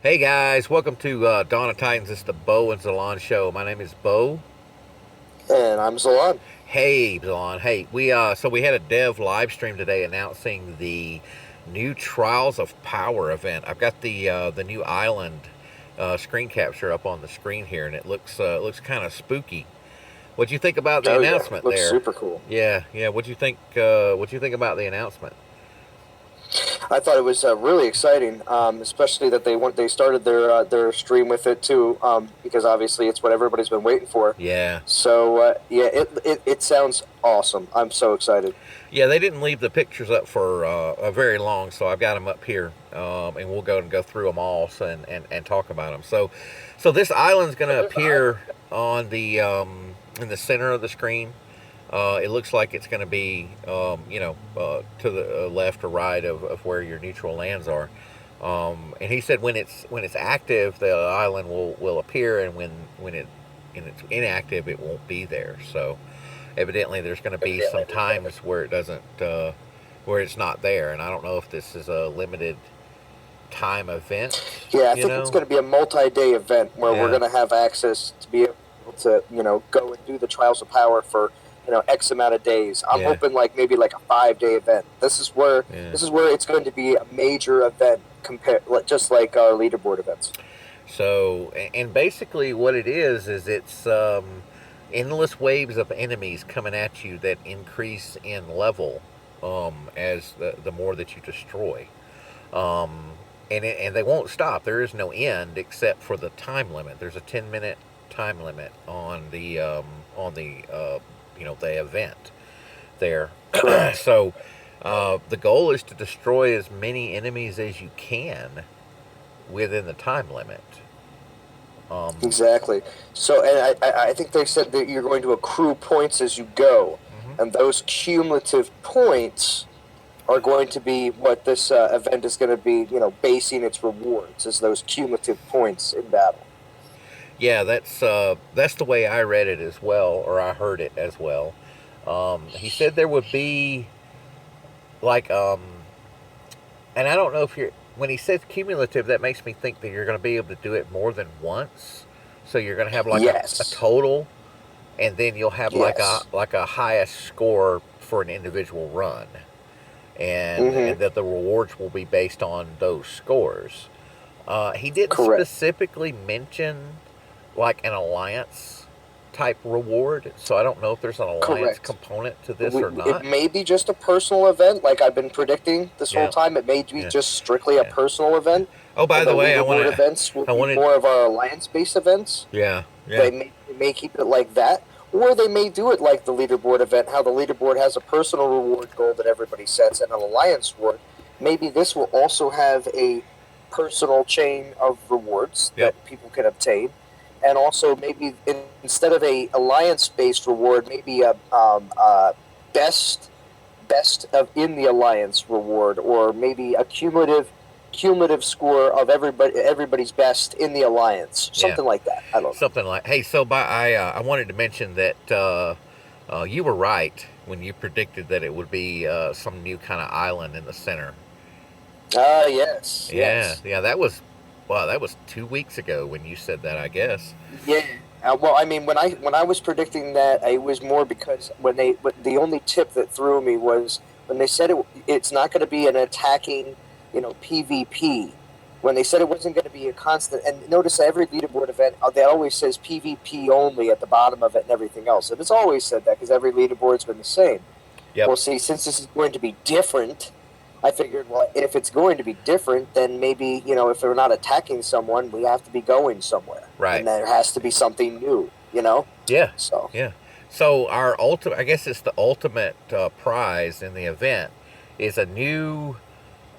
Hey guys, welcome to Dawn of Titans. It's the Bo and Zalon show. My name is Bo. And I'm Zalon. Hey Zalon. Hey, we had a dev live stream today announcing the new Trials of Power event. I've got the new island screen capture up on the screen here, and it looks kind of spooky. What'd you think about the Oh yeah, announcement looks there? super cool. Yeah. What'd you think about the announcement? I thought it was really exciting, especially that they started their stream with it too, because obviously it's what everybody's been waiting for. Yeah. So yeah, it sounds awesome. I'm so excited. Yeah, they didn't leave the pictures up for very long, so I've got them up here, and we'll go through them all and talk about them. So this island's going to appear on the in the center of the screen. It looks like it's going to be to the left or right of where your neutral lands are. And he said when it's active, the island will appear, and when it's inactive, it won't be there. So evidently there's going to be some times where it doesn't where it's not there, and I don't know if this is a limited time event. Yeah, I think it's going to be a multi-day event where we're Yeah. going to have access to be able to go and do the Trials of Power for X amount of days. I'm Yeah. hoping maybe a 5-day event. This is where Yeah. it's going to be a major event compared just like our leaderboard events. So, and basically what it is it's endless waves of enemies coming at you that increase in level as the more that you destroy. And they won't stop. There is no end except for the time limit. There's a 10-minute time limit on the event there. So the goal is to destroy as many enemies as you can within the time limit. Exactly. So, and I think they said that you're going to accrue points as you go, Mhm. and those cumulative points are going to be what this event is going to be, basing its rewards as those cumulative points in battle. Yeah, that's the way I read it as well, or I heard it as well. He said there would be like and I don't know if you're when he says cumulative, that makes me think that you're going to be able to do it more than once. So you're going to have like a Yes. total, and then you'll have Yes. like a highest score for an individual run, and Mm-hmm. that the rewards will be based on those scores. He didn't Correct. specifically mention like an alliance type reward, so I don't know if there's an alliance Correct. component to this or It not. may be just a personal event, like I've been predicting this whole Yeah, time. It may be yeah, just strictly a yeah. personal event, Oh, by and the the way, leaderboard events will I be wanted, more of our alliance-based events. yeah, yeah, They may keep it like that, or they may do it like the leaderboard event. How the leaderboard has a personal reward goal that everybody sets, and an alliance reward. Maybe this will also have a personal chain of rewards yep, that people can obtain, and also maybe instead of a alliance based reward, maybe a best of in the alliance reward, or maybe a cumulative score of everybody's best in the alliance, yeah, something like that. I don't know. something like. Hey, I wanted to mention that you were right when you predicted that it would be some new kind of island in the center. Ah, yes, Yeah, yes, yeah, that was wow, that was 2 weeks ago when you said that, I guess. yeah. Well, I mean, when I was predicting that, it was more because the only tip that threw me was when they said it's not going to be an attacking, PvP. When they said it wasn't going to be a constant, and notice every leaderboard event that always says PvP only at the bottom of it and everything else, and it's always said that because every leaderboard's been the same. Yep. Well, see, since this is going to be different, I figured, well, if it's going to be different, then maybe, if we're not attacking someone, we have to be going somewhere. Right. And there has to be something new. Yeah. So, Yeah. So our ultimate, I guess it's the ultimate prize in the event, is a new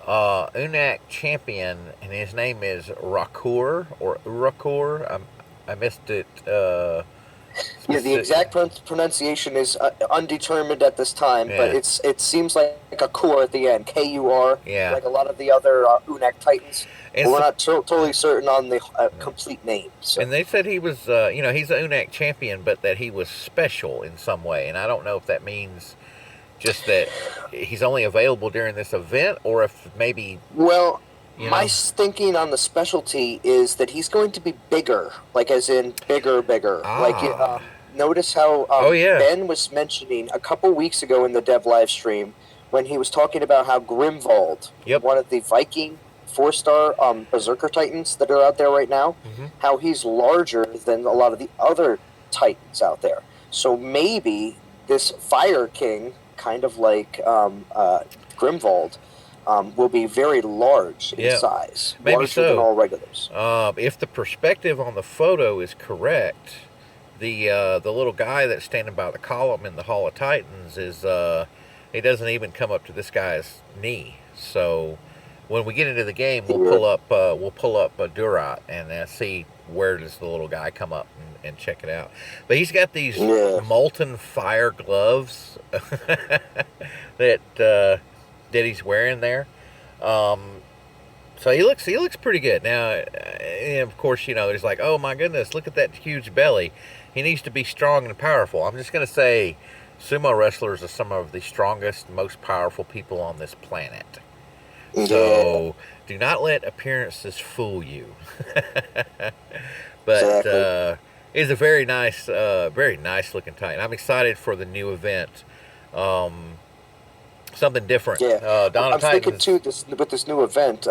Unak champion, and his name is Rakur or Urakur. I missed it. yeah, the exact pronunciation is undetermined at this time, but Yeah. it seems like a core at the end, Kur, Yeah. like a lot of the other Unak Titans. And But we're so- not totally certain on the complete name. So. And they said he was, he's an Unak champion, but that he was special in some way. And I don't know if that means just that he's only available during this event, or if maybe. Well, You My know? thinking on the specialty is that he's going to be bigger, like as in bigger. Like, Ah. notice how Oh yeah. Ben was mentioning a couple weeks ago in the dev live stream when he was talking about how Grimwald, Yep. one of the Viking 4-star Berserker Titans that are out there right now, Mm-hmm. how he's larger than a lot of the other Titans out there. So maybe this Fire King, kind of like Grimwald, will be very large in Yeah. size, Maybe larger than so. all regulars. If the perspective on the photo is correct, the little guy that's standing by the column in the Hall of Titans is he doesn't even come up to this guy's knee. So when we get into the game, we'll pull up Durat and see where does the little guy come up and check it out. But he's got these molten fire gloves that that he's wearing there. So he looks pretty good. Now, and of course, you know, there's like, oh my goodness, look at that huge belly. He needs to be strong and powerful. I'm just gonna say, sumo wrestlers are some of the strongest, most powerful people on this planet. So do not let appearances fool you. But it's a very nice looking Titan. I'm excited for the new event. Something different. Yeah, Dawn I'm of Titans. thinking too. With this new event,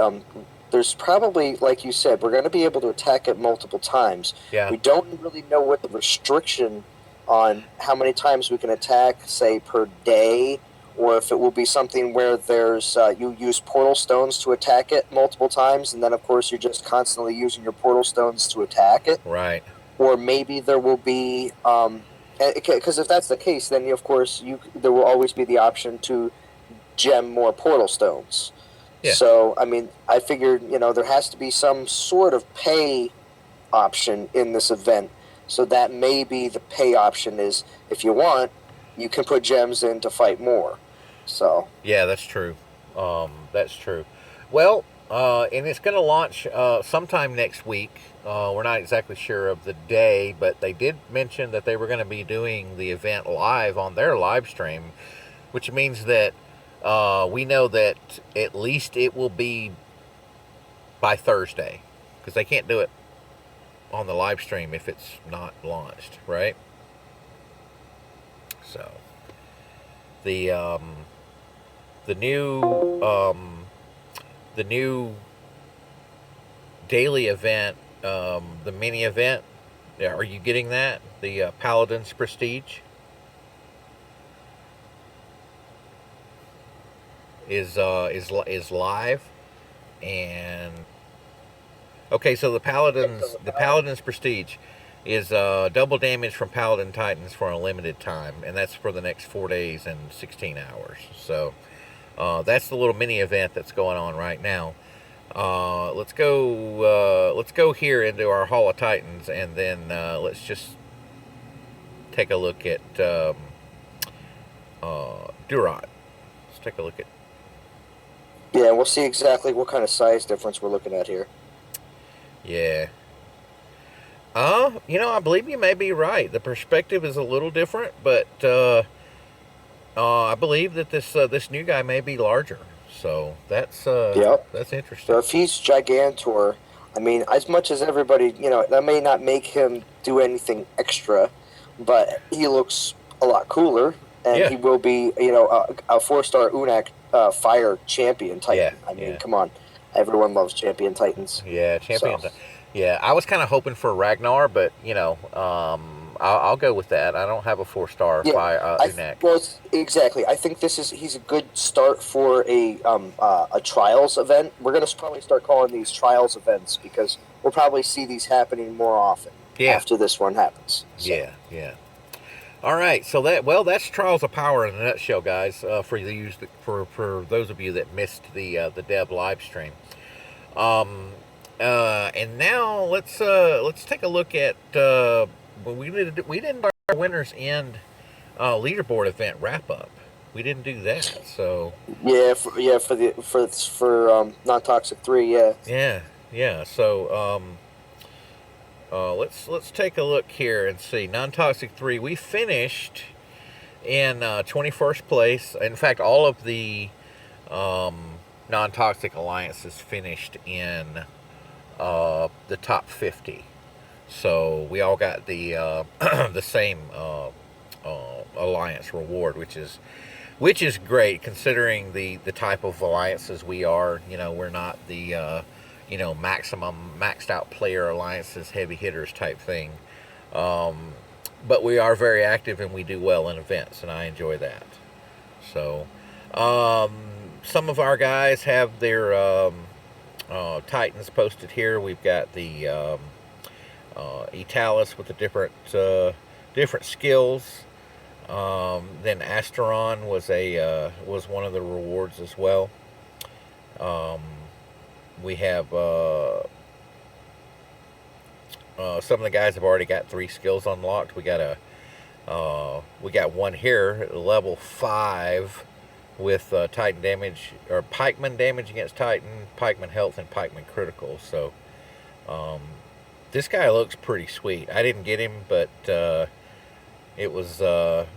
there's probably, like you said, we're going to be able to attack it multiple times. Yeah. We don't really know what the restriction on how many times we can attack, say, per day, or if it will be something where there's you use portal stones to attack it multiple times, and then of course you're just constantly using your portal stones to attack it. Right. Or maybe there will be, because if that's the case, then of course there will always be the option to gem more portal stones. Yeah. So, I mean, I figured, you know, there has to be some sort of pay option in this event. So that may be the pay option is, if you want, you can put gems in to fight more. So. Yeah, that's true. That's true. Well, and it's going to launch sometime next week. We're not exactly sure of the day, but they did mention that they were going to be doing the event live on their live stream, which means that we know that at least it will be by Thursday, because they can't do it on the live stream if it's not launched, right? So the new daily event, the mini event. Are you getting that? The Paladin's Prestige is live, and okay, so the Paladin's Prestige is double damage from Paladin Titans for a limited time, and that's for the next 4 days and 16 hours. So that's the little mini event that's going on right now. Let's go here into our Hall of Titans, and then let's just take a look at Durat. Let's take a look at. Yeah, we'll see exactly what kind of size difference we're looking at here. Yeah. You know, I believe you may be right. The perspective is a little different, but I believe that this new guy may be larger. So that's interesting. So if he's Gigantor, I mean, as much as everybody, you know, that may not make him do anything extra, but he looks a lot cooler, and he will be, you know, a 4-star Unak Fire Champion Titan. I mean, come on, everyone loves Champion Titans. Yeah, Champion. So. Yeah, I was kind of hoping for Ragnar, but you know, I'll go with that. I don't have a 4-star Fire Unak. Well, exactly. I think he's a good start for a trials event. We're gonna probably start calling these trials events because we'll probably see these happening more often after this one happens. So. Yeah. All right, so that's Trials of Power in a nutshell, guys. For those of you that missed the dev live stream, and now let's take a look at we didn't do our winners end leaderboard event wrap up. We didn't do that, so for NonToxic III, yeah. So let's take a look here and see. NonToxic III, we finished in 21st place. In fact, all of the non-toxic alliances finished in the top 50. So we all got the the same alliance reward, which is great considering the type of alliances we are. You know, we're not the maximum maxed out player alliances, heavy hitters type thing. But we are very active and we do well in events, and I enjoy that. So, some of our guys have their Titans posted here. We've got the Italis with the different skills. Then Asteron was one of the rewards as well. We have some of the guys have already got 3 skills unlocked. We got one here, level 5, with Titan damage or Pikeman damage against Titan, Pikeman health, and Pikeman critical. So this guy looks pretty sweet. I didn't get him, but it was an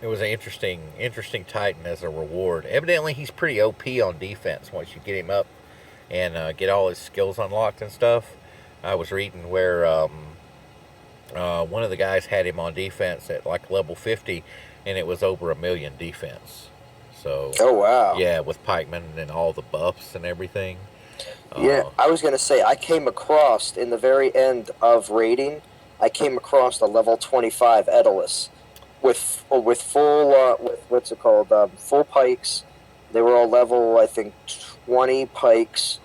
interesting Titan as a reward. Evidently, he's pretty OP on defense once you get him up and get all his skills unlocked and stuff. I was reading where one of the guys had him on defense at like level 50, and it was over 1 million defense. So, oh wow, yeah, with pikemen and all the buffs and everything. Yeah, I was gonna say I came across in the very end of raiding. I came across a level 25 Edalus with full with what's it called, full pikes. They were all level, I think, 20 pikes,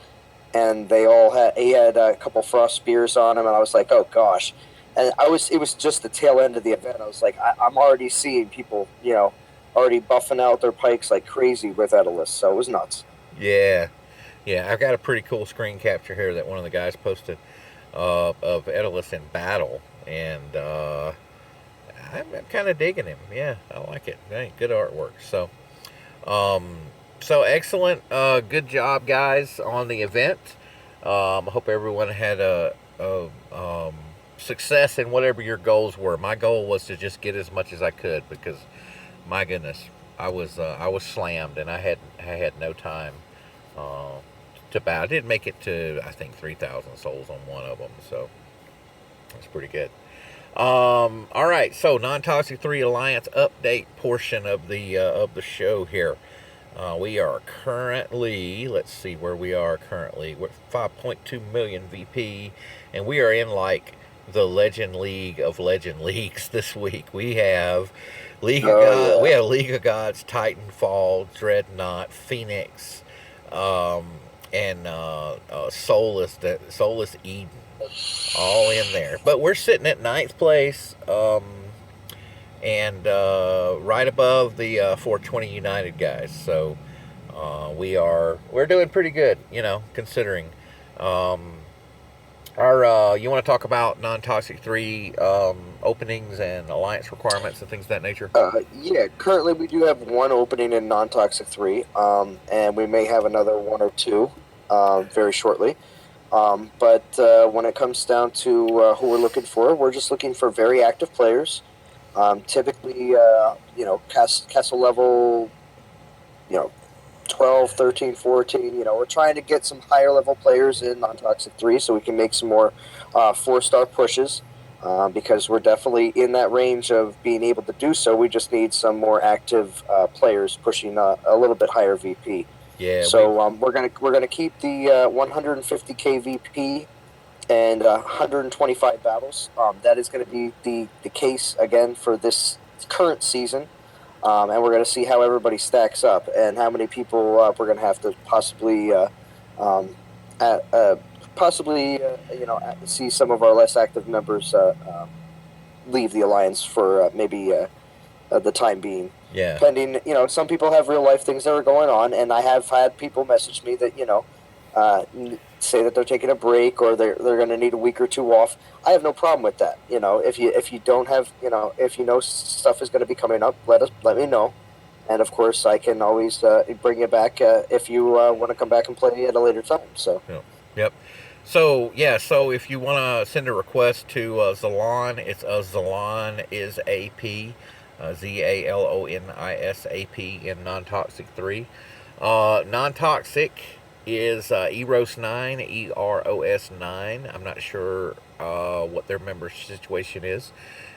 and he had a couple frost spears on him, and I was like, oh gosh. And it was just the tail end of the event. I was like, I'm already seeing people, already buffing out their pikes like crazy with Edalus, so it was nuts. Yeah, I've got a pretty cool screen capture here that one of the guys posted of Edalus in battle, and I'm kind of digging him. Yeah, I like it. Hey, good artwork. So excellent. Good job, guys, on the event. I hope everyone had a success in whatever your goals were. My goal was to just get as much as I could because, my goodness, I was slammed and I had no time to bow. I did make it to, I think, 3,000 souls on one of them, so that's pretty good. All right, so Non-Toxic III Alliance update portion of the show here. We are currently, let's see where we are currently. We're 5.2 million VP, and we are in like the Legend League of Legend Leagues this week. We have League of Gods, Titanfall, Dreadnought, Phoenix, and Soulless Eden, all in there. But we're sitting at 9th place, and right above the 420 United guys. So we're doing pretty good, considering. You want to talk about Non-Toxic III openings and alliance requirements and things of that nature? Yeah, currently we do have one opening in Non-Toxic III, and we may have another one or two very shortly. But when it comes down to who we're looking for, we're just looking for very active players. Typically, castle level, 12, 13, 14. We're trying to get some higher level players in Non-Toxic 3 so we can make some more 4-star pushes because we're definitely in that range of being able to do so. We just need some more active players pushing a little bit higher VP. Yeah. So we're gonna keep the 150k VP and 125 battles. That is going to be the case again for this current season. And we're going to see how everybody stacks up and how many people we're going to have to possibly see some of our less active members leave the alliance for maybe the time being. Yeah. Pending, some people have real life things that are going on, and I have had people message me that say that they're taking a break or they're going to need a week or two off. I have no problem with that. If you don't have, if stuff is going to be coming up, let me know, and of course I can always bring you back if you want to come back and play at a later time. So. Yep. So if you want to send a request to Zalon, it's Zalon is AP, ZALONISAP in Non-Toxic 3. Non-toxic is Eros 9, EROS 9. I'm not sure what their member situation is.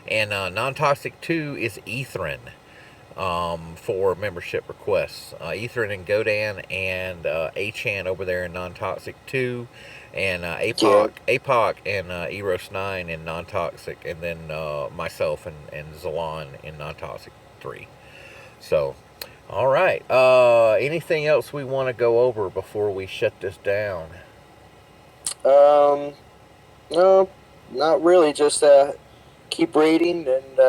And Non-toxic 2 is Ethrin for membership requests. Ethrin and Godan and Achan over there in Non-toxic 2. And Apok and Eros 9 in Non-toxic. And then myself and Zalan in Non-toxic 3. So, all right. Anything else we want to go over before we shut this down? No, not really. Just keep rating and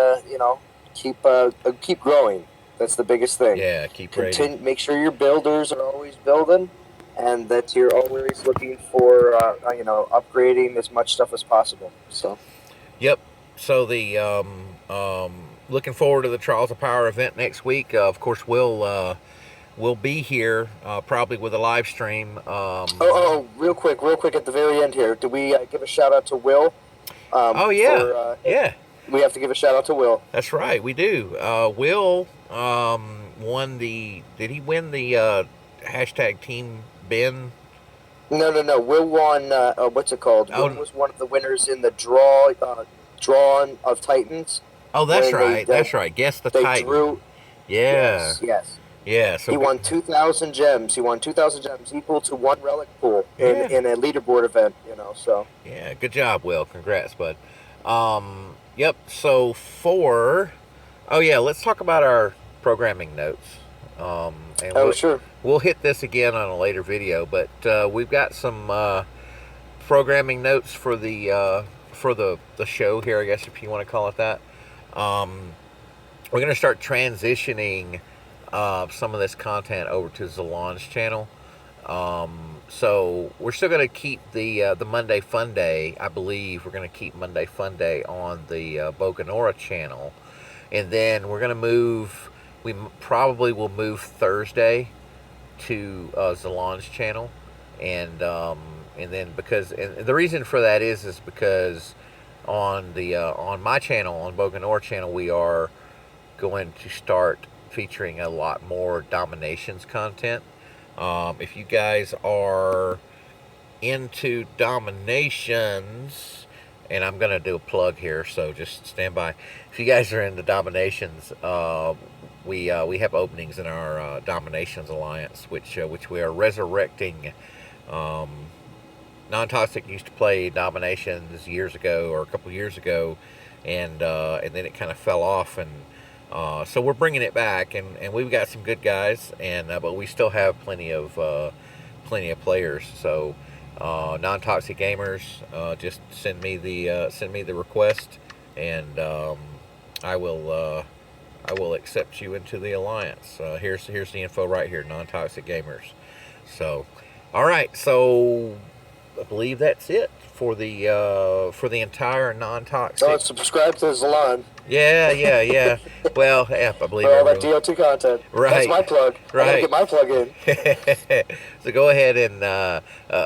keep growing. That's the biggest thing. Yeah, keep rating. Make sure your builders are always building, and that you're always looking for upgrading as much stuff as possible. So. Yep. So the looking forward to the Trials of Power event next week. Of course, we'll be here probably with a live stream. Real quick at the very end here. Do we give a shout out to Will? Yeah. We have to give a shout out to Will. That's right, we do. Will won the. Did he win the hashtag Team Ben? No. Will won. What's it called? Will was one of the winners in the drawn of Titans. Oh, that's right. That's right. Guess the Titan. Drew. Yeah. Yes. Yeah. So he won 2,000 gems. He won 2,000 gems, equal to one relic pool in a leaderboard event. So. Yeah. Good job, Will. Congrats, bud. Yep. So let's talk about our programming notes. Sure. We'll hit this again on a later video, but we've got some programming notes for the show here, I guess, if you want to call it that. We're going to start transitioning some of this content over to Zalan's channel. So we're still going to keep the Monday Fun Day. I believe we're going to keep Monday Fun Day on the Boganora channel, and then we're going to move. We probably will move Thursday to Zalan's channel, and then because the reason for that is because on my channel, on Boganora channel, we are going to start featuring a lot more dominations content. If you guys are into dominations, and I'm going to do a plug here, so just stand by. If you guys are into dominations, we have openings in our Dominations Alliance, which we are resurrecting. Non-Toxic used to play Dominations years ago, or a couple years ago, and then it kind of fell off, and so we're bringing it back, and we've got some good guys, and but we still have plenty of players. So non-toxic gamers, just send me the request, and I will accept you into the alliance. Here's the info right here, non-toxic gamers. So, all right, so I believe that's it for the entire non-toxic. Oh, subscribe to Zalan. Yeah. Well, I believe for all that DOT content. Right. That's my plug. Right. I gotta get my plug in. So go ahead and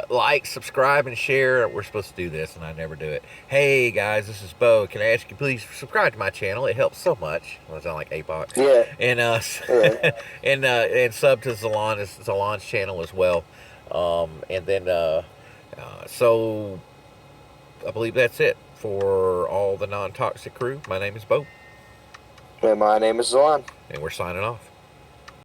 like, subscribe, and share. We're supposed to do this, and I never do it. Hey guys, this is Bo. Can I ask you please subscribe to my channel? It helps so much. Well, I sound like Apok. Yeah. And and sub to Zalan's channel as well. And then so I believe that's it for all the non-toxic crew. My name is Bo. And my name is Zalan. And we're signing off.